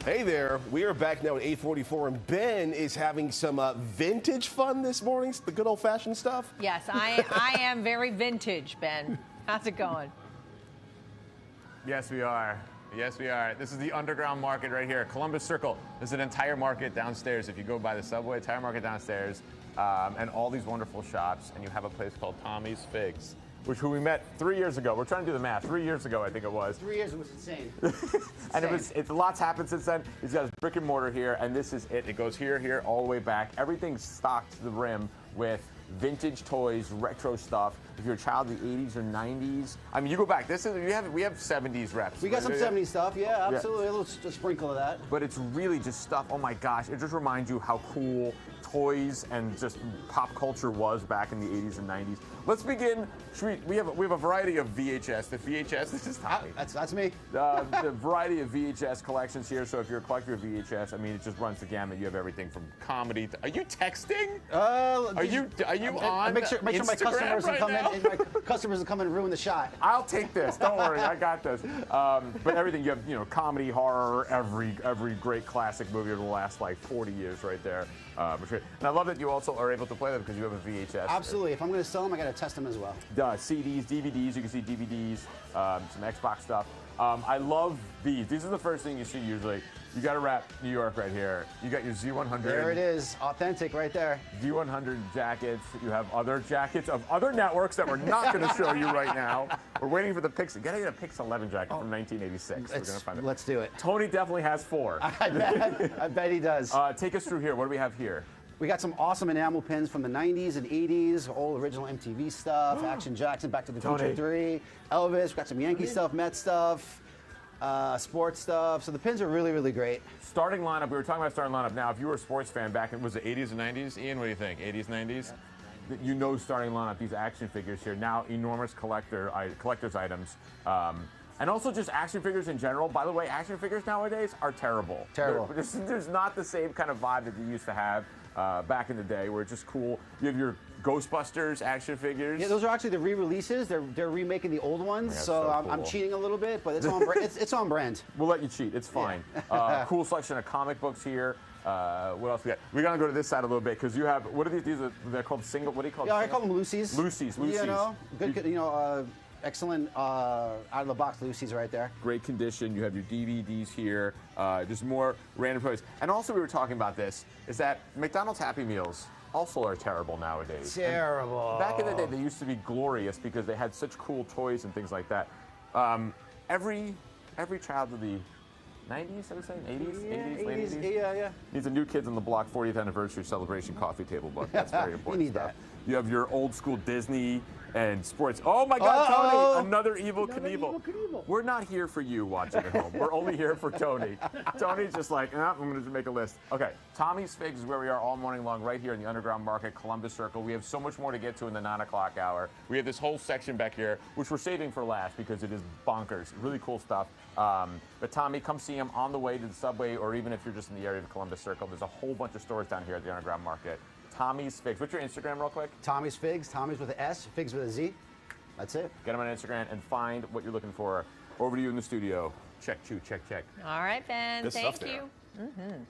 Hey there, we are back now at 8:44, and Ben is having some vintage fun this morning, the good old-fashioned stuff. Yes, I am very vintage, Ben. How's it going? Yes, we are. Yes, we are. This is the underground market right here, Columbus Circle. There's an entire market downstairs. If you go by the subway, entire market downstairs, and all these wonderful shops, and you have a place called Tommy's Figz, who we met 3 years ago. We're trying to do the math. 3 years ago, I think it was. 3 years was insane. And it's lots happened since then. He's got his brick and mortar here, and this is it. It goes here, all the way back. Everything's stocked to the rim with vintage toys, retro stuff. If you're a child of the 80s or 90s, I mean, you go back. We have 70s reps. We got some 70s stuff, yeah, absolutely. A little sprinkle of that. But it's really just stuff. Oh my gosh, it just reminds you how cool toys and just pop culture was back in the 80s and 90s. Let's begin. We have a variety of VHS. The VHS, this is Tommy. That's me. The variety of VHS collections here. So if you're a collector of VHS, I mean, it just runs the gamut. You have everything from comedy. Are you texting? Are you on? Make sure my customers right come now? in. My customers will come in and ruin the shot. I'll take this. Don't worry, I got this. But everything you have, comedy, horror, every great classic movie over the last like 40 years, right there. And I love that you also are able to play them because you have a VHS. Absolutely. If I'm going to sell them, I got to test them as well. CDs, DVDs. You can see DVDs, some Xbox stuff. I love these. These are the first thing you see usually. You got to wrap New York right here. You got your Z100. There it is, authentic right there. Z100 jackets. You have other jackets of other networks that we're not going to show you right now. We're waiting for the PIX. You got to get a PIX11 jacket from 1986. We're going to find it. Let's do it. Tony definitely has 4. I bet he does. Take us through here. What do we have here? We got some awesome enamel pins from the 90s and 80s, all original MTV stuff, Action Jackson, Back to the Future 3, Elvis, we got some Yankee stuff, Met stuff, sports stuff. So the pins are really, really great. Starting lineup, we were talking about starting lineup. Now, if you were a sports fan back in, was it 80s and 90s? Ian, what do you think? 80s, 90s? Yeah. You know starting lineup, these action figures here. Now, enormous collector's items. And also just action figures in general. By the way, action figures nowadays are terrible. Terrible. There's not the same kind of vibe that you used to have back in the day, where it's just cool. You have your Ghostbusters action figures. Yeah, those are actually the re-releases. They're remaking the old ones, so cool. I'm cheating a little bit, but it's on it's on brand. We'll let you cheat. It's fine. Yeah. Cool selection of comic books here. What else we got? We're gonna go to this side a little bit because you have, what are these? They're called single. What do you call them? Yeah, I call them Lucy's. Lucy's. You know, good. Excellent out-of-the-box Lucy's right there. Great condition. You have your DVDs here. Just more random toys. And also, we were talking about this, is that McDonald's Happy Meals also are terrible nowadays. Terrible. And back in the day, they used to be glorious because they had such cool toys and things like that. Every child of the 90s, I was saying? 80s, late 80s? Yeah. Needs a New Kids on the Block 40th Anniversary Celebration coffee table book. That's very important. You need that. You have your old school Disney and sports. Oh my God, Tony! Another Evil Knievel. We're not here for you watching at home. We're only here for Tony. Tony's just like, I'm going to make a list. Okay, Tommy's Figz is where we are all morning long, right here in the underground market, Columbus Circle. We have so much more to get to in the 9 o'clock hour. We have this whole section back here, which we're saving for last because it is bonkers. Really cool stuff. But Tommy, come see him on the way to the subway, or even if you're just in the area of Columbus Circle. There's a whole bunch of stores down here at the underground market. Tommy's Figz. What's your Instagram real quick? Tommy's Figz. Tommy's with an S, Figz with a Z. That's it. Get him on Instagram and find what you're looking for. Over to you in the studio. Check, check. All right, Ben. Good Thank stuff there. you.